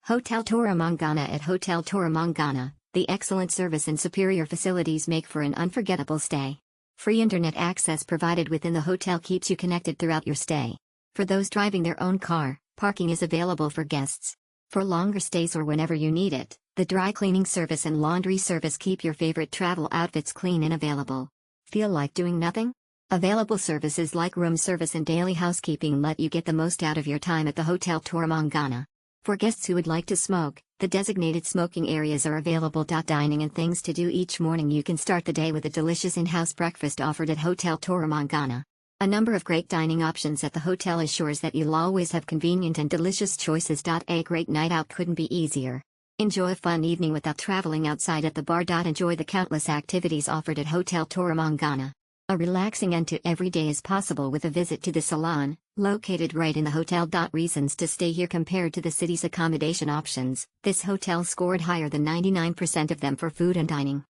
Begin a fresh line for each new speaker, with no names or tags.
Hotel Torremangana at Hotel Torremangana, the excellent service and superior facilities make for an unforgettable stay. Free internet access provided within the hotel keeps you connected throughout your stay. For those driving their own car, parking is available for guests. For longer stays or whenever you need it, the dry cleaning service and laundry service keep your favorite travel outfits clean and available. Feel like doing nothing? Available services like room service and daily housekeeping let you get the most out of your time at the Hotel Torremangana. For guests who would like to smoke, the designated smoking areas are available.Dining and things to do each morning. You can start the day with a delicious in-house breakfast offered at Hotel Torremangana. A number of great dining options at the hotel assures that you'll always have convenient and delicious choices.A. Great night out couldn't be easier. Enjoy a fun evening without traveling outside at the bar.Enjoy the countless activities offered at Hotel Torremangana. A relaxing end to every day is possible with a visit to the salon, located right in the hotel.Reasons to stay here. Compared to the city's accommodation options, this hotel scored higher than 99% of them for food and dining.